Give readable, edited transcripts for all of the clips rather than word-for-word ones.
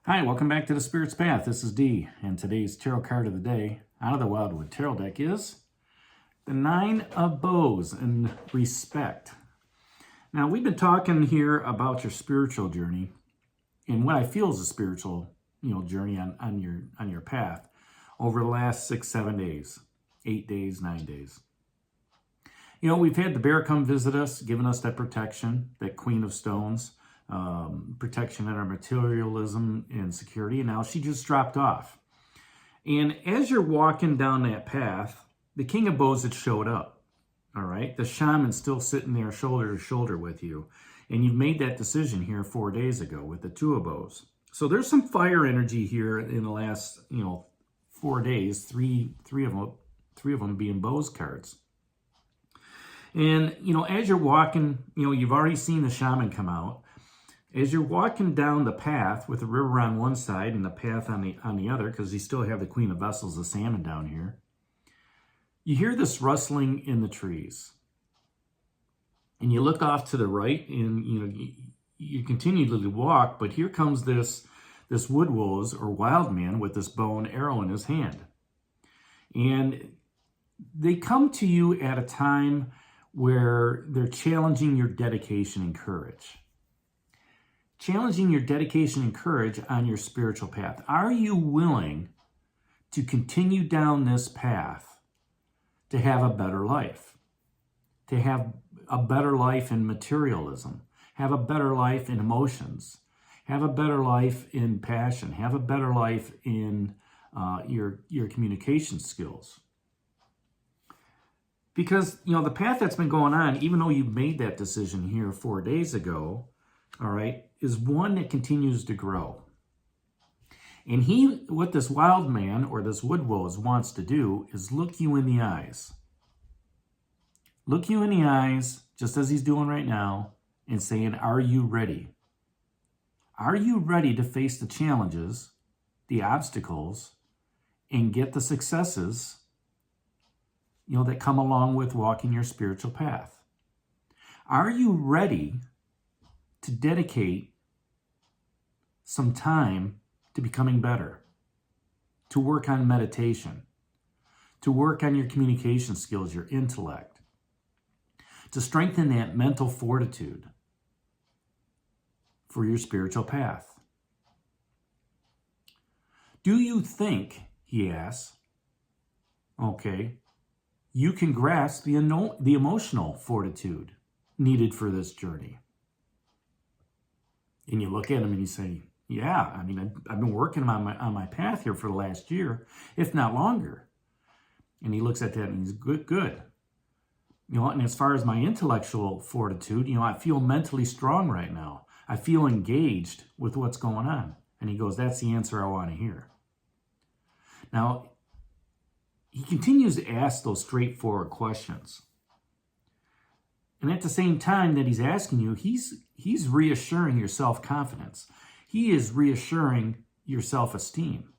Hi, welcome back to the Spirit's Path. This is Dee, and today's tarot card of the day out of the Wildwood Tarot deck is the Nine of Bows and Respect. Now, we've been talking here about your spiritual journey and what I feel is a spiritual, journey on your path over the last 6-7 days, 8 days, 9 days. We've had the bear come visit us, giving us that protection, that Queen of Stones. Protection in our materialism and security, and now she just dropped off. And as you're walking down that path, the King of Bows had showed up, all right? The Shaman's still sitting there shoulder to shoulder with you, and you've made that decision here 4 days ago with the Two of Bows. So there's some fire energy here in the last, 4 days, three of them being Bows cards. And, as you're walking, you've already seen the Shaman come out. As you're walking down the path with the river on one side and the path on the other, because you still have the Queen of Vessels, the salmon down here, you hear this rustling in the trees. And you look off to the right and you continue to walk, but here comes this woodwose or wild man with this bow and arrow in his hand. And they come to you at a time where they're challenging your dedication and courage. Challenging your dedication and courage on your spiritual path. Are you willing to continue down this path to have a better life? To have a better life in materialism, have a better life in emotions, have a better life in passion, have a better life in your communication skills. Because, the path that's been going on, even though you made that decision here 4 days ago, all right, is one that continues to grow. And what this wild man or this woodwose wants to do is look you in the eyes. Look you in the eyes, just as he's doing right now, and saying, are you ready? Are you ready to face the challenges, the obstacles, and get the successes, that come along with walking your spiritual path? Are you ready to dedicate some time to becoming better, to work on meditation, to work on your communication skills, your intellect, to strengthen that mental fortitude for your spiritual path? Do you think, he asks, you can grasp the emotional fortitude needed for this journey? And you look at him and you say, yeah, I've been working on my path here for the last year, if not longer. And he looks at that and he's good. And as far as my intellectual fortitude, I feel mentally strong right now. I feel engaged with what's going on. And he goes, that's the answer I want to hear. Now, he continues to ask those straightforward questions. And at the same time that he's asking you, he's reassuring your self-confidence. He is reassuring your self-esteem.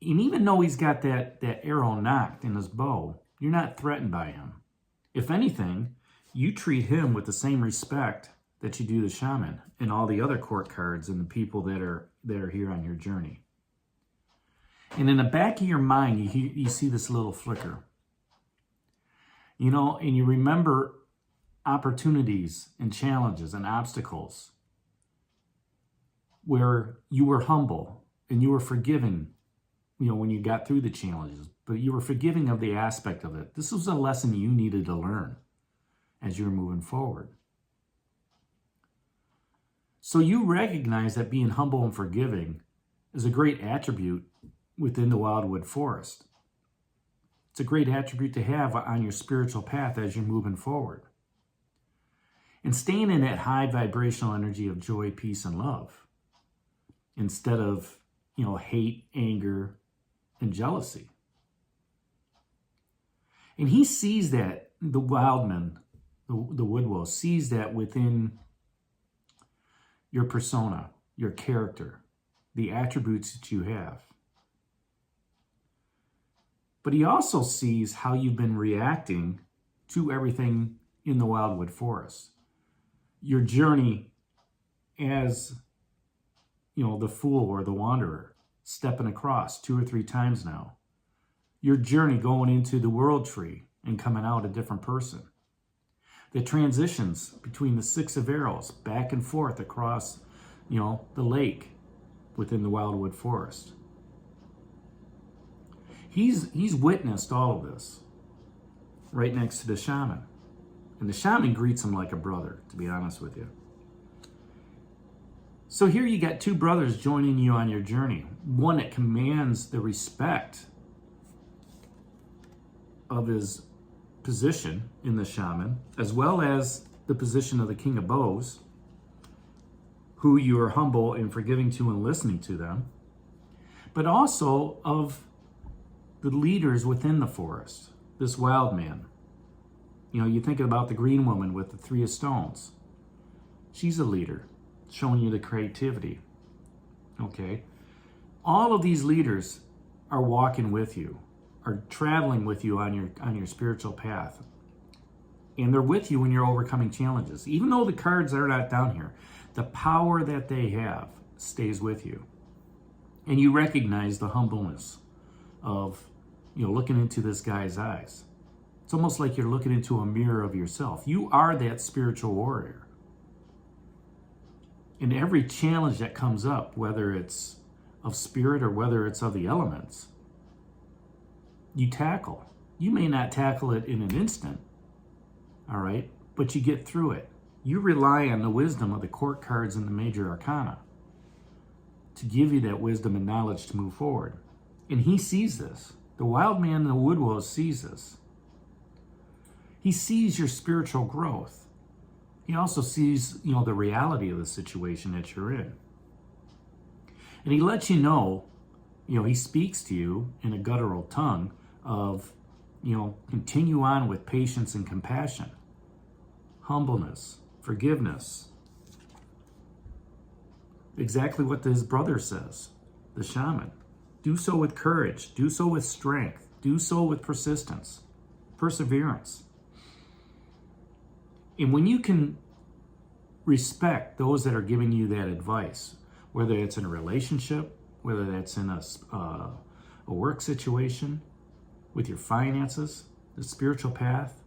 And even though he's got that arrow knocked in his bow, you're not threatened by him. If anything, you treat him with the same respect that you do the Shaman and all the other court cards and the people that are here on your journey. And in the back of your mind, you see this little flicker. And you remember opportunities and challenges and obstacles where you were humble and you were forgiving, when you got through the challenges, but you were forgiving of the aspect of it. This was a lesson you needed to learn as you were moving forward. So you recognize that being humble and forgiving is a great attribute within the Wildwood Forest. It's a great attribute to have on your spiritual path as you're moving forward. And staying in that high vibrational energy of joy, peace, and love instead of, hate, anger, and jealousy. And he sees that, the wildman, the woodwose, sees that within your persona, your character, the attributes that you have. But he also sees how you've been reacting to everything in the Wildwood Forest. Your journey as the fool or the wanderer, stepping across 2 or 3 times now. Your journey going into the world tree and coming out a different person. The transitions between the 6 of arrows, back and forth across, the lake within the Wildwood Forest. He's witnessed all of this right next to the shaman. And the shaman greets him like a brother, to be honest with you. So here you got 2 brothers joining you on your journey. One that commands the respect of his position in the shaman, as well as the position of the King of Bows, who you are humble and forgiving to and listening to them, but also of the leaders within the forest, this wild man. You think about the green woman with the 3 of stones. She's a leader, showing you the creativity. Okay? All of these leaders are walking with you, are traveling with you on your spiritual path. And they're with you when you're overcoming challenges. Even though the cards are not down here, the power that they have stays with you. And you recognize the humbleness of, looking into this guy's eyes. It's almost like you're looking into a mirror of yourself. You are that spiritual warrior. And every challenge that comes up, whether it's of spirit or whether it's of the elements, you tackle. You may not tackle it in an instant, all right, but you get through it. You rely on the wisdom of the court cards and the major arcana to give you that wisdom and knowledge to move forward. And he sees this. The wild man in the woodwose sees this. He sees your spiritual growth. He also sees, the reality of the situation that you're in. And he lets you know, he speaks to you in a guttural tongue of, continue on with patience and compassion, humbleness, forgiveness. Exactly what his brother says, the shaman. Do so with courage. Do so with strength. Do so with persistence, perseverance. And when you can respect those that are giving you that advice, whether it's in a relationship, whether that's in a work situation, with your finances, the spiritual path,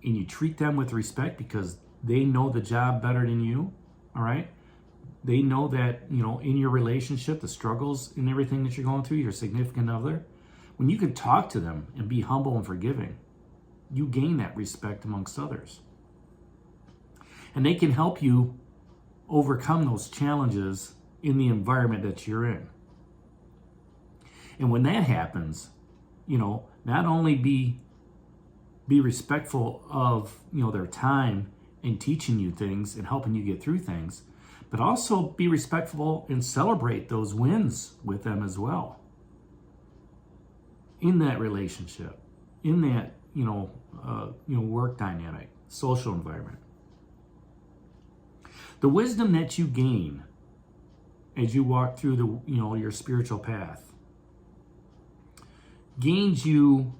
and you treat them with respect because they know the job better than you, all right? They know that, in your relationship, the struggles and everything that you're going through, your significant other, when you can talk to them and be humble and forgiving, you gain that respect amongst others. And they can help you overcome those challenges in the environment that you're in. And when that happens, not only be respectful of, their time in teaching you things and helping you get through things, but also be respectful and celebrate those wins with them as well. In that relationship, in that, work dynamic, social environment. The wisdom that you gain as you walk through your spiritual path gains you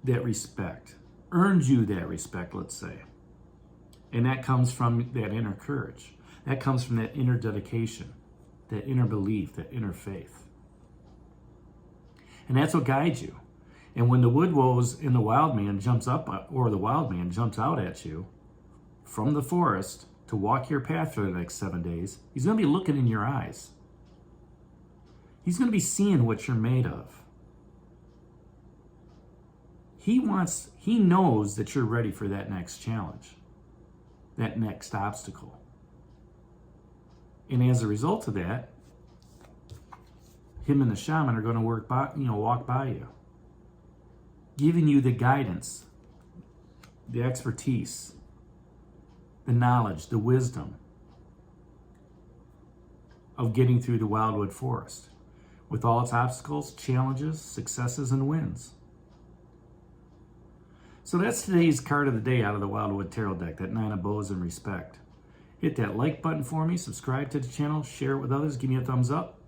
that respect, earns you that respect, let's say. And that comes from that inner courage. That comes from that inner dedication, that inner belief, that inner faith. And that's what guides you. And when the woodwose and the wild man jumps up, or the wild man jumps out at you from the forest to walk your path for the next 7 days, he's going to be looking in your eyes. He's going to be seeing what you're made of. He knows that you're ready for that next challenge, that next obstacle. And as a result of that, him and the shaman are going to walk by you, giving you the guidance, the expertise, the knowledge, the wisdom of getting through the Wildwood Forest with all its obstacles, challenges, successes, and wins. So that's today's card of the day out of the Wildwood Tarot deck, that 9 of Bows and Respect. Hit that like button for me, subscribe to the channel, share it with others, give me a thumbs up.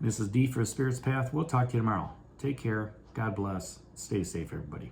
This is D for Spirit's Path. We'll talk to you tomorrow. Take care. God bless. Stay safe, everybody.